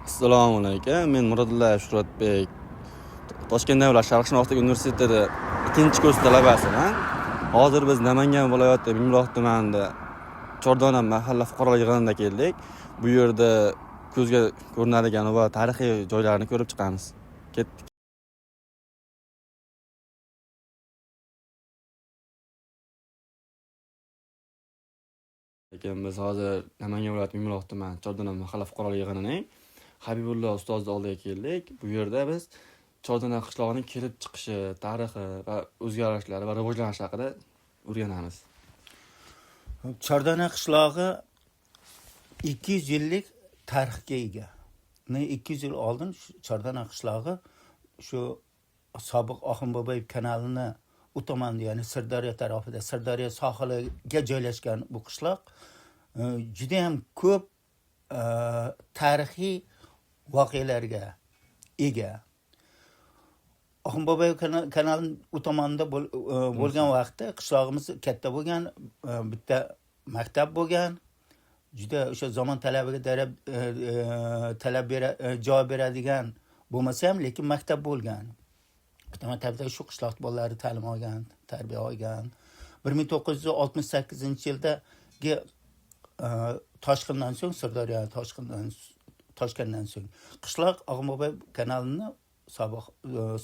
Assalomu alaykum. Men Murodilla Shuhratbek. Toshkent davlat Sharqshunoslik universitetida 2-kurs talabasiman. Hozir biz Namangan viloyati Mingbuloq tumanida Chordona mahalla fuqarolar yig'inida keldik. Bu yerda ko'zga ko'rinadigan va tarixiy joylarni ko'rib chiqamiz. Ketdik. Biz hozir Namangan viloyati Mingbuloq tuman Chordona mahalla fuqarolar yig'inining Habibullo ustozni oldiga keldik. Bu yerda biz Chordona qishlog'ining kelib chiqishi, tarixi va o'zgarishlari va rivojlanishi haqida o'rganamiz. Chordona qishlog'i 200 yillik tarixga ega. 200 yil oldin Chordona qishlog'i shu sobiq Oxunboboyev kanalini u tomonda, ya'ni Sirdaryo tarafida, Sirdaryo sohiliga joylashgan bu qishloq juda ham ko'p tarixiy voqealarga ega. Oxunboboyev kanali u tomonda bo'lgan vaqtda qishlog'imiz katta bo'lgan, bitta maktab bo'lgan. Juda o'sha zamon talabiga javob beradigan bo'lmasa ham, lekin maktab bo'lgan. Bitta maktabda shu qishloq bolalari ta'lim olgan, tarbiya olgan. 1968-yildagi toshqindan so'ng, Sirdaryo toshqindan so'ng qishloq Oxunboboyev kanalini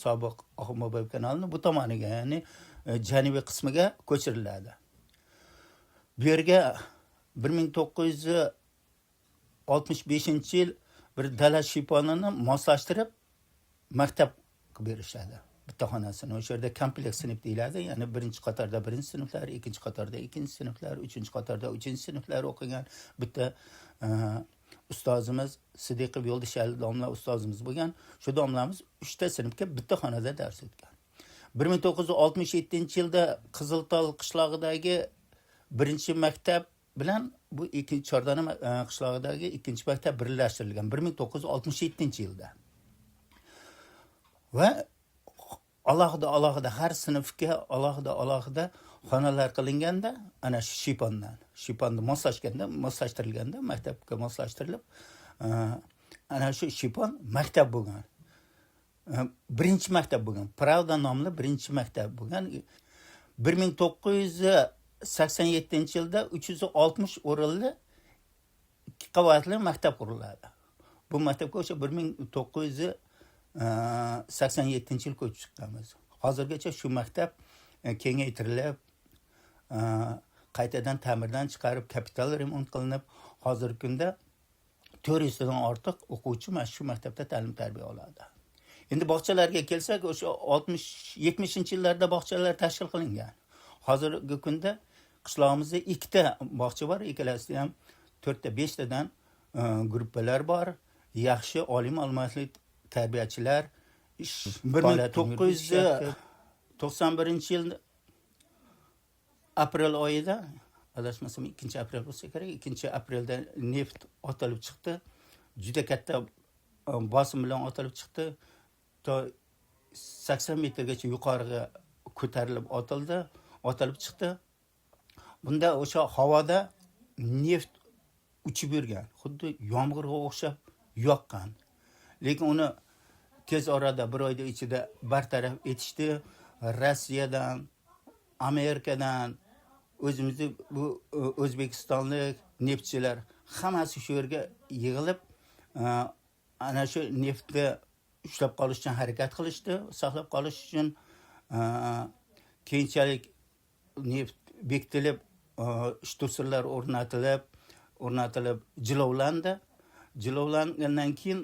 sobiq Oxunboboyev kanalini bu tomoniga, ya'ni janubiy qismiga ko'chiriladi. Bu yerga 1965-yil bir dala shiponini moslashtirib maktab qilib berishadi. Bitta xonasini. O'sha yerda kompleks sinf deyiladi. Ya'ni birinchi qatorda birinchi sinflar, ikkinchi qatorda ikkinchi sinflar, uchinchi qatorda uchinchi sinflar o'qigan bitta ustozimiz Sidiqov Yo'ldashali domla ustozimiz bo'lgan. Shu domlamiz 3 ta sinfga bitta xonada dars o'tgan. 1967-yilda Qiziltol qishlog'idagi birinchi maktab bilan bu ikkinchi Chordona qishlog'idagi ikkinchi maktab birlashtirilgan 1967-yilda. Va alohida har sinfga alohida xonalar qilinganda, ana shu shiponni moslashtirilganda, maktabga moslashtirilib, ana shu shipon maktab bo'lgan. Birinchi maktab bo'lgan. Pravda nomli birinchi maktab bo'lgan. 1987-yilda 360 o'rinli 2 qavatli maktab quriladi. Bu maktabga o'sha 1987-yil ko'chib chiqqanmiz. Hozirgacha shu maktab kengaytirilib, qaytadan ta'mirdan chiqarib, kapital remont qilinib, hozirgi kunda 400 dan ortiq o'quvchi mana shu maktabda ta'lim tarbiya oladi. Endi bog'chalarga kelsak, o'sha 60-70-yillarda bog'chalar tashkil qilingan. Hozirgi kunda qishlog'imizda 2 ta bog'cha bor, ikkalasida ham 4 ta 5 tadan gruppalar bor. Yaxshi oliy ma'lumotli tarbiyachilar 1991-yil aprel oyida, adashmasam 2-aprel bo'lsa kerak, 2-aprelda neft otilib chiqdi. Juda katta bosim bilan otilib chiqdi. To 80 metrgacha yuqoriga ko'tarilib otilib chiqdi. Bunda o'sha havoda neft uchib yurgan, xuddi yomg'irga o'xshab yoqqan. Lekin uni tez orada bir oyda ichida bartaraf etishdi. Rossiyadan, Amerikadan, o'zimizning bu o'zbekistonlik neftchilar hammasi shu yerga yig'ilib, ana shu neftni ushlab qolish uchun harakat qilishdi, saqlab qolish uchun. Keyinchalik neft bekitilib, shturserlar o'rnatilib jilovlandi. Jilovlangandan keyin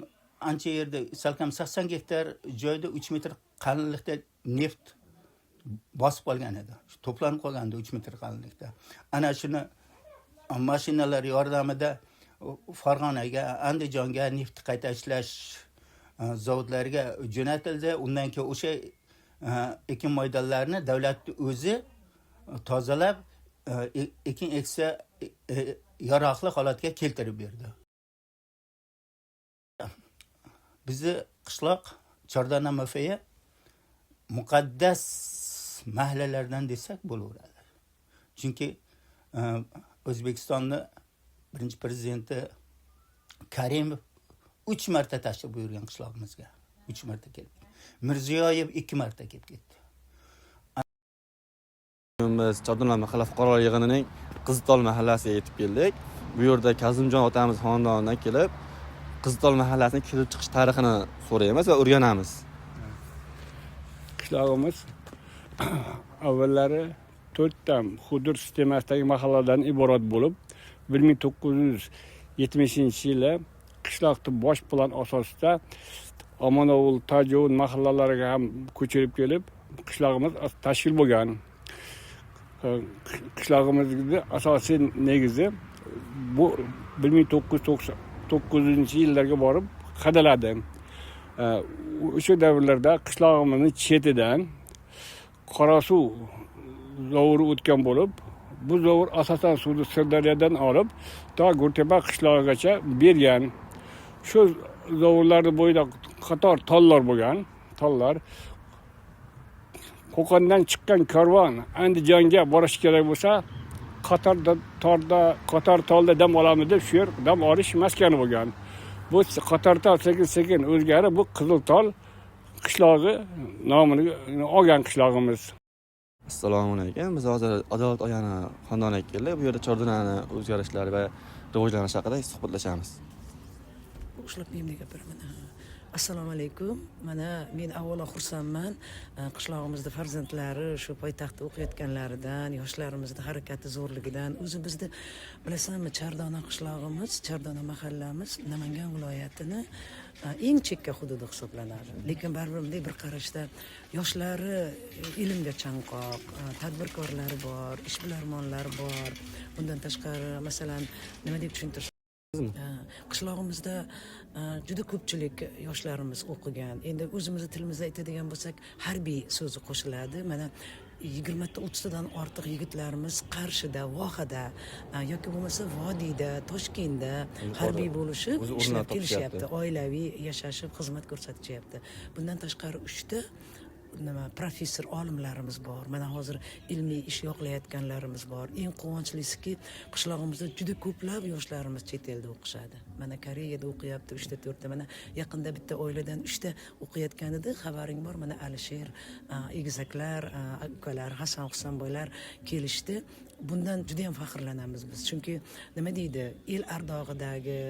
ancha yerda, salkam 80 gektar joyda 3 metr qalinlikda neft bosib qolgan edi. To'planib qolgandi 3 metr qalinlikda. Ana shuni mashinalar yordamida Farg'onaga, Andijonga neft qayta ishlash zavodlariga jo'natildi. Undan keyin o'sha ekin maydonlarini davlat o'zi tozalab, ekin eksa yaroqli holatga keltirib berdi. Bizi qishloq Chordona MFyi muqaddas mahallalardan desak bo'laveradi. Chunki O'zbekistonning birinchi prezidenti Karimov 3 marta tashrif buyurgan qishlog'imizga. 3 marta kelib. Mirziyoyev 2 marta kelib ketdi. Biz Chordana mahalla fuqarolar yig'inining Qizitol mahallasiga yetib keldik. Bu yerda Kazimjon otamiz xonadonidan kelib, Qizitol mahallasining kelib chiqish tarixini so'raymiz va o'rganamiz. Qishlog'imiz avvallari 4 ta hudur sistemasidagi mahallalardan iborat bo'lib, 1970-yili qishloqni bosh plan asosida Omonovul, Tajovun mahallalariga ham ko'chirib kelib, qishlog'imiz tashkil bo'lgan. Qishlog'imizning asosiy negizi bu 1999-yillarga borib qadaladi. O'sha davrlarda qishlog'imizning chetidan Qorasuv zovuri o'tgan bo'lib, bu zovur asosan suvni Sirdaryodan olib, to Gurtepa qishlog'igacha bergan. Shu zovurlarning bo'yida qator tollar bo'lgan. Tollar Qo'qondan chiqqan karvon Andijonga borish kerak bo'lsa, qator tolda dam olamiz deb shu yer dam olish maskani bo'lgan. Bu qatortol sekin o'zgarib, bu Qiziltol qishlog'i nomini olgan qishlog'imiz. Assalomu alaykum. Biz hozir Adolat oyani xonadoniga keldik. Bu yerda Chordanani o'zgarishlari va rivojlanishi haqida suhbatlashamiz. Ushlab menga gapiraman. Assalomu alaykum. Mana men avvalo xursandman. Qishlog'imizda farzandlari shu poytaxtda o'qiyotganlaridan, yoshlarimizni harakati zo'rligidan, o'zi bizni bilasanmi, Chordana qishlog'imiz, Chordana mahallamiz Namangan viloyatini eng chekka hududi hisoblanadi. Lekin baribir bunday bir qarashda yoshlari ilmga chanqoq, tadbirkorlari bor, ishbilarmonlari bor. Bundan tashqari, masalan, nima deb tushuntirish qishlog'imizda juda ko'pchilik yoshlarimiz o'qigan. Endi o'zimizni tilimizda aytadigan bo'lsak, harbiy so'zi qo'shiladi. Mana 20-30 tadan ortiq yigitlarimiz Qarshida, Vohada yoki bo'lmasa Vodiyda, Toshkentda harbiy bo'lishib, ishlab kelishyapti, oilaviy yashashib, xizmat ko'rsatishyapti. Bundan tashqari 3 ta professor olimlarimiz bor. Mana hozir ilmiy ish yoqlayotganlarimiz bor. Eng quvonchlisi-ki, qishlog'imizda juda ko'plab yoshlarimiz chet elda o'qishadi. Mana Koreyada o'qiyapti 3 ta 4 ta. Mana yaqinda bitta oiladan 3 ta o'qiyotganida xabaring bor. Mana Alisher, egizaklar, ukalar, Hasan Husanboylar kelishdi. Bundan juda ham faxrlanamiz biz. Chunki nima deydi, el ardog'idagi